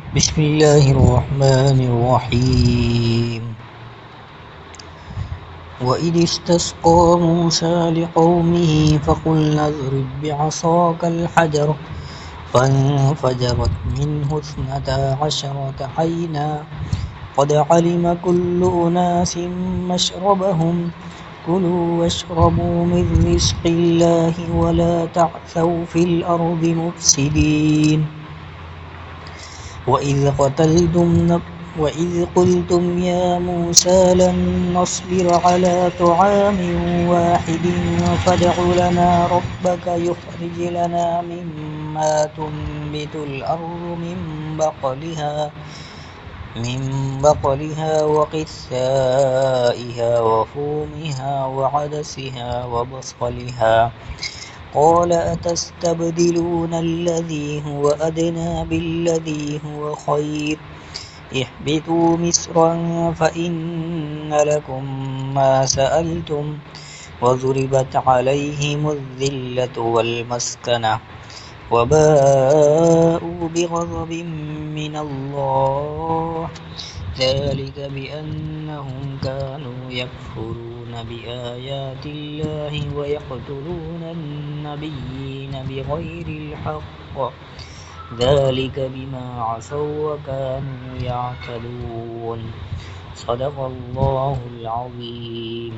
بسم الله الرحمن الرحيم. وإذ استسقى موسى لقومه فقلنا اضرب بعصاك الحجر فانفجرت منه 12 عينا قد علم كل أناس مشربهم كلوا واشربوا من رزق الله ولا تعثوا في الأرض مفسدين. وإذ قلتم يا موسى لن نصبر على طعام واحد فادع لنا ربك يخرج لنا مما تنبت الأرض من بقلها وقثائها وفومها وعدسها وبصلها. قال أتستبدلون الذي هو أدنى بالذي هو خير اهبطوا مصرا فإن لكم ما سألتم وضربت عليهم الذلة والمسكنة وباءوا بغضب من الله ذلك بأنهم كانوا يكفرون بآيات الله ويقتلون النبيين بغير الحق ذلك بما عصوا وكانوا يعتدون. صدق الله العظيم.